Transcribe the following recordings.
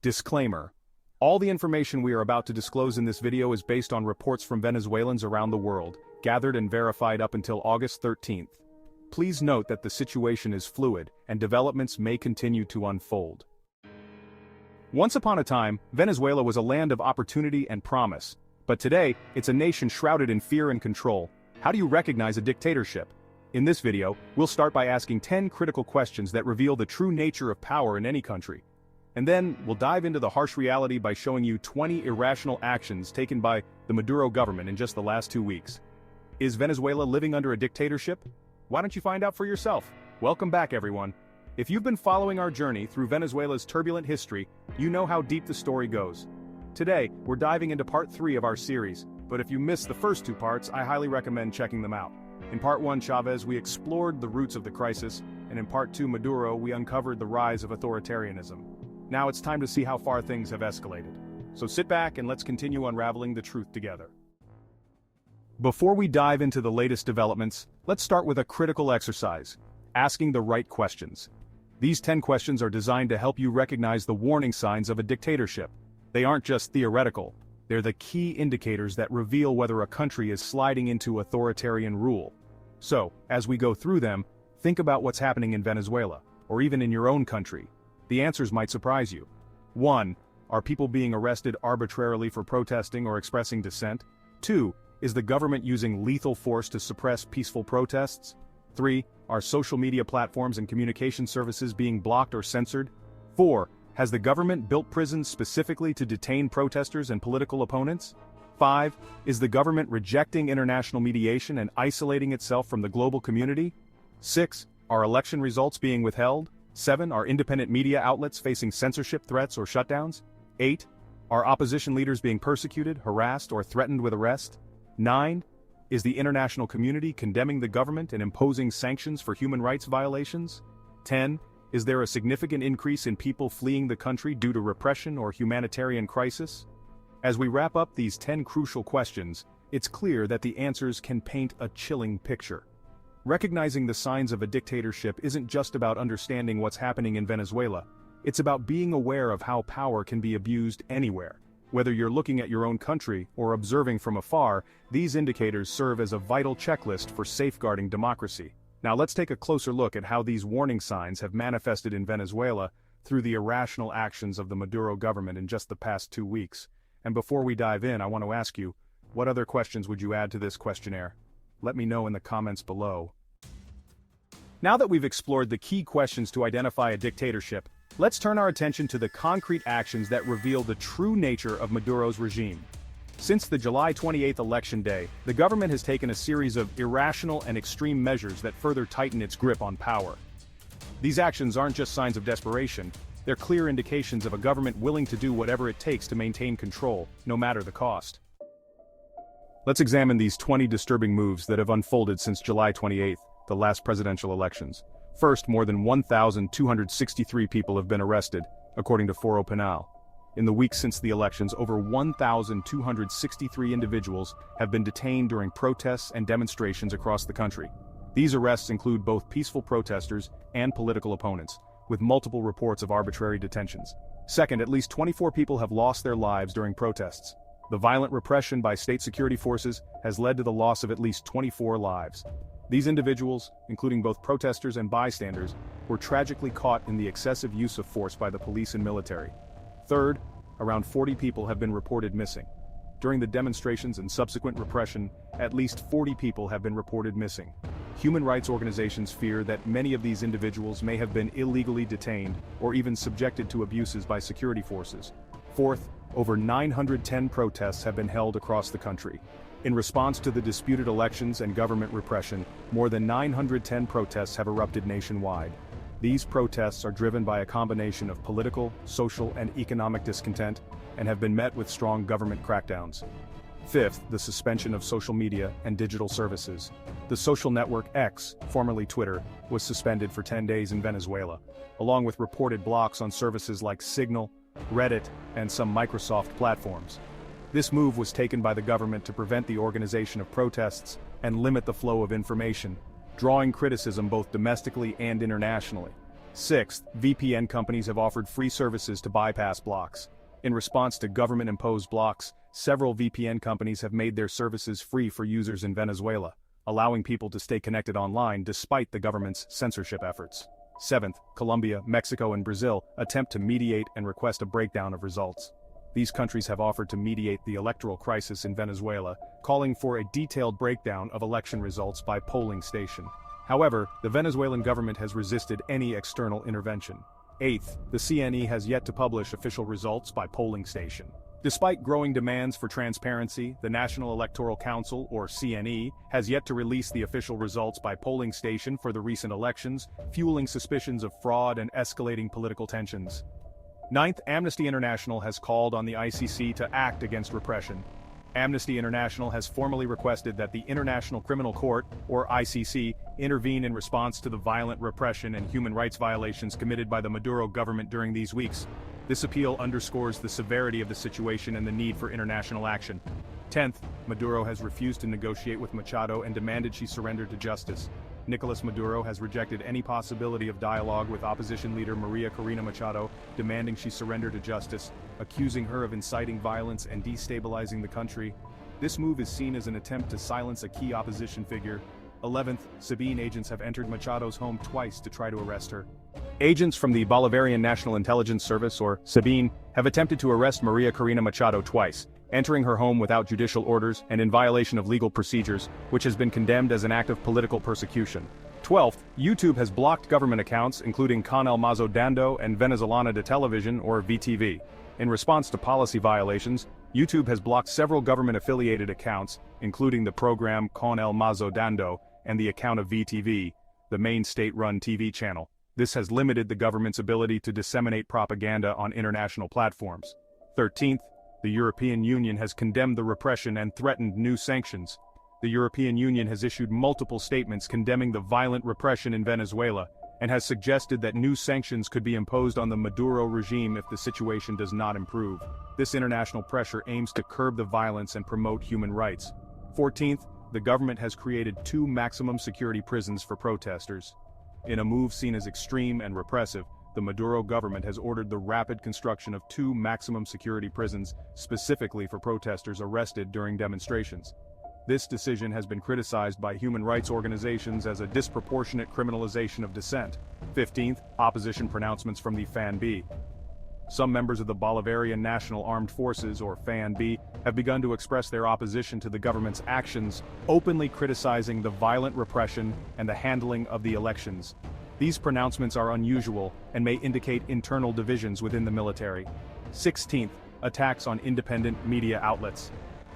Disclaimer. All the information we are about to disclose in this video is based on reports from Venezuelans around the world, gathered and verified up until August 13th. Please note that the situation is fluid, and developments may continue to unfold. Once upon a time, Venezuela was a land of opportunity and promise. But today, it's a nation shrouded in fear and control. How do you recognize a dictatorship? In this video, we'll start by asking 10 critical questions that reveal the true nature of power in any country. And then, we'll dive into the harsh reality by showing you 20 irrational actions taken by the Maduro government in just the last 2 weeks. Is Venezuela living under a dictatorship? Why don't you find out for yourself? Welcome back, everyone. If you've been following our journey through Venezuela's turbulent history, you know how deep the story goes. Today, we're diving into part 3 of our series, but if you missed the first 2 parts, I highly recommend checking them out. In part 1, Chavez, we explored the roots of the crisis, and in part 2, Maduro, we uncovered the rise of authoritarianism. Now it's time to see how far things have escalated. So sit back and let's continue unraveling the truth together. Before we dive into the latest developments, let's start with a critical exercise: asking the right questions. These 10 questions are designed to help you recognize the warning signs of a dictatorship. They aren't just theoretical, they're the key indicators that reveal whether a country is sliding into authoritarian rule. So, as we go through them, think about what's happening in Venezuela, or even in your own country. The answers might surprise you. 1. Are people being arrested arbitrarily for protesting or expressing dissent? 2. Is the government using lethal force to suppress peaceful protests? 3. Are social media platforms and communication services being blocked or censored? 4. Has the government built prisons specifically to detain protesters and political opponents? 5. Is the government rejecting international mediation and isolating itself from the global community? 6. Are election results being withheld? 7. Are independent media outlets facing censorship threats or shutdowns? 8. Are opposition leaders being persecuted, harassed, or threatened with arrest? 9. Is the international community condemning the government and imposing sanctions for human rights violations? 10. Is there a significant increase in people fleeing the country due to repression or humanitarian crisis? As we wrap up these 10 crucial questions, it's clear that the answers can paint a chilling picture. Recognizing the signs of a dictatorship isn't just about understanding what's happening in Venezuela. It's about being aware of how power can be abused anywhere. Whether you're looking at your own country or observing from afar, these indicators serve as a vital checklist for safeguarding democracy. Now let's take a closer look at how these warning signs have manifested in Venezuela through the irrational actions of the Maduro government in just the past 2 weeks. And before we dive in, I want to ask you, what other questions would you add to this questionnaire? Let me know in the comments below. Now that we've explored the key questions to identify a dictatorship, let's turn our attention to the concrete actions that reveal the true nature of Maduro's regime. Since the July 28th election day, the government has taken a series of irrational and extreme measures that further tighten its grip on power. These actions aren't just signs of desperation, they're clear indications of a government willing to do whatever it takes to maintain control, no matter the cost. Let's examine these 20 disturbing moves that have unfolded since July 28th, the last presidential elections. First, more than 1,263 people have been arrested, according to Foro Penal. In the weeks since the elections, over 1,263 individuals have been detained during protests and demonstrations across the country. These arrests include both peaceful protesters and political opponents, with multiple reports of arbitrary detentions. Second, at least 24 people have lost their lives during protests. The violent repression by state security forces has led to the loss of at least 24 lives. These individuals, including both protesters and bystanders, were tragically caught in the excessive use of force by the police and military. Third, around 40 people have been reported missing. During the demonstrations and subsequent repression, at least 40 people have been reported missing. Human rights organizations fear that many of these individuals may have been illegally detained or even subjected to abuses by security forces. Fourth, over 910 protests have been held across the country. In response to the disputed elections and government repression, more than 910 protests have erupted nationwide. These protests are driven by a combination of political, social, and economic discontent, and have been met with strong government crackdowns. Fifth, the suspension of social media and digital services. The social network X, formerly Twitter, was suspended for 10 days in Venezuela, along with reported blocks on services like Signal, Reddit, and some Microsoft platforms. This move was taken by the government to prevent the organization of protests and limit the flow of information, drawing criticism both domestically and internationally. Sixth, VPN companies have offered free services to bypass blocks. In response to government-imposed blocks, several VPN companies have made their services free for users in Venezuela, allowing people to stay connected online despite the government's censorship efforts. Seventh, Colombia, Mexico, and Brazil attempt to mediate and request a breakdown of results. These countries have offered to mediate the electoral crisis in Venezuela, calling for a detailed breakdown of election results by polling station. However, the Venezuelan government has resisted any external intervention. Eighth, the CNE has yet to publish official results by polling station. Despite growing demands for transparency, the National Electoral Council, or CNE, has yet to release the official results by polling station for the recent elections, fueling suspicions of fraud and escalating political tensions. Ninth, Amnesty International has called on the ICC to act against repression. Amnesty International has formally requested that the International Criminal Court, or ICC, intervene in response to the violent repression and human rights violations committed by the Maduro government during these weeks. This appeal underscores the severity of the situation and the need for international action. 10th, Maduro has refused to negotiate with Machado and demanded she surrender to justice. Nicolas Maduro has rejected any possibility of dialogue with opposition leader Maria Corina Machado, demanding she surrender to justice, accusing her of inciting violence and destabilizing the country. This move is seen as an attempt to silence a key opposition figure. 11th, Sabine agents have entered Machado's home twice to try to arrest her. Agents from the Bolivarian National Intelligence Service, or Sabine, have attempted to arrest Maria Corina Machado twice, entering her home without judicial orders and in violation of legal procedures, which has been condemned as an act of political persecution. 12th, YouTube has blocked government accounts including Canal Mazo Dando and Venezolana de Television, or VTV. In response to policy violations, YouTube has blocked several government-affiliated accounts, including the program Canal Mazo Dando and the account of VTV, the main state-run TV channel. This has limited the government's ability to disseminate propaganda on international platforms. 13th, the European Union has condemned the repression and threatened new sanctions. The European Union has issued multiple statements condemning the violent repression in Venezuela, and has suggested that new sanctions could be imposed on the Maduro regime if the situation does not improve. This international pressure aims to curb the violence and promote human rights. 14th, the government has created 2 maximum security prisons for protesters. In a move seen as extreme and repressive, the Maduro government has ordered the rapid construction of 2 maximum security prisons specifically for protesters arrested during demonstrations. This decision has been criticized by human rights organizations as a disproportionate criminalization of dissent. 15th, opposition pronouncements from the FAN-B. Some members of the Bolivarian National Armed Forces, or FAN-B, have begun to express their opposition to the government's actions, openly criticizing the violent repression and the handling of the elections. These pronouncements are unusual and may indicate internal divisions within the military. 16th, attacks on independent media outlets.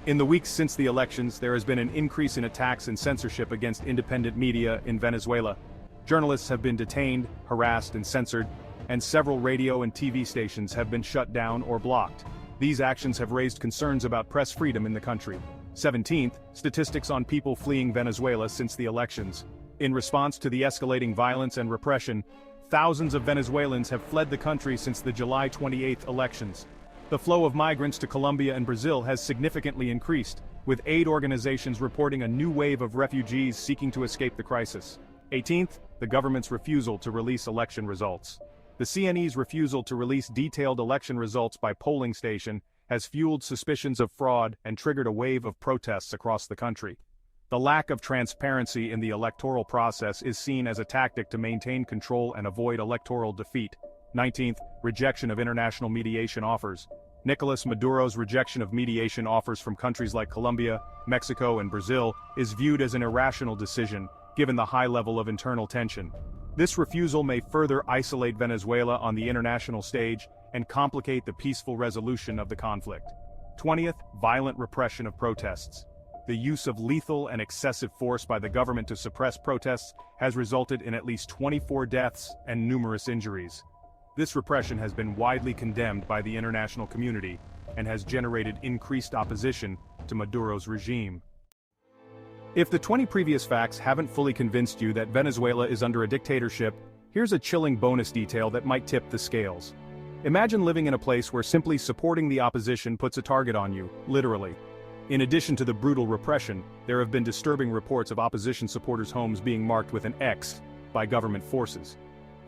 In the weeks since the elections, there has been an increase in attacks and censorship against independent media in Venezuela. Journalists have been detained, harassed, and censored, and several radio and TV stations have been shut down or blocked. These actions have raised concerns about press freedom in the country. 17th, statistics on people fleeing Venezuela since the elections. In response to the escalating violence and repression, thousands of Venezuelans have fled the country since the July 28 elections. The flow of migrants to Colombia and Brazil has significantly increased, with aid organizations reporting a new wave of refugees seeking to escape the crisis. 18th, the government's refusal to release election results. The CNE's refusal to release detailed election results by polling station has fueled suspicions of fraud and triggered a wave of protests across the country. The lack of transparency in the electoral process is seen as a tactic to maintain control and avoid electoral defeat. 19th, rejection of international mediation offers. Nicolas Maduro's rejection of mediation offers from countries like Colombia, Mexico, and Brazil is viewed as an irrational decision, given the high level of internal tension. This refusal may further isolate Venezuela on the international stage and complicate the peaceful resolution of the conflict. 20th, violent repression of protests. The use of lethal and excessive force by the government to suppress protests has resulted in at least 24 deaths and numerous injuries. This repression has been widely condemned by the international community and has generated increased opposition to Maduro's regime. If the 20 previous facts haven't fully convinced you that Venezuela is under a dictatorship, here's a chilling bonus detail that might tip the scales. Imagine living in a place where simply supporting the opposition puts a target on you, literally. In addition to the brutal repression, there have been disturbing reports of opposition supporters' homes being marked with an X by government forces.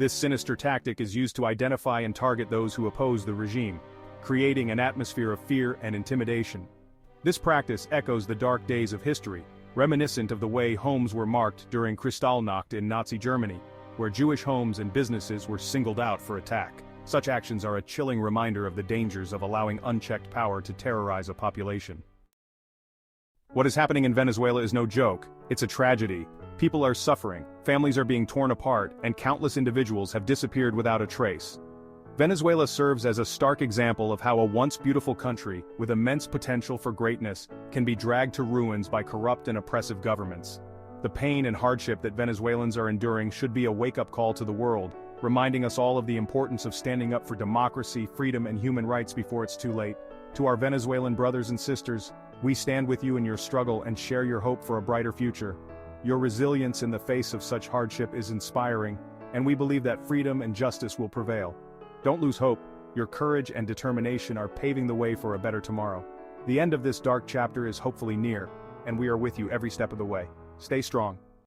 This sinister tactic is used to identify and target those who oppose the regime, creating an atmosphere of fear and intimidation. This practice echoes the dark days of history, reminiscent of the way homes were marked during Kristallnacht in Nazi Germany, where Jewish homes and businesses were singled out for attack. Such actions are a chilling reminder of the dangers of allowing unchecked power to terrorize a population. What is happening in Venezuela is no joke, it's a tragedy. People are suffering, families are being torn apart, and countless individuals have disappeared without a trace. Venezuela serves as a stark example of how a once beautiful country, with immense potential for greatness, can be dragged to ruins by corrupt and oppressive governments. The pain and hardship that Venezuelans are enduring should be a wake-up call to the world, reminding us all of the importance of standing up for democracy, freedom, and human rights before it's too late. To our Venezuelan brothers and sisters, we stand with you in your struggle and share your hope for a brighter future. Your resilience in the face of such hardship is inspiring, and we believe that freedom and justice will prevail. Don't lose hope, your courage and determination are paving the way for a better tomorrow. The end of this dark chapter is hopefully near, and we are with you every step of the way. Stay strong.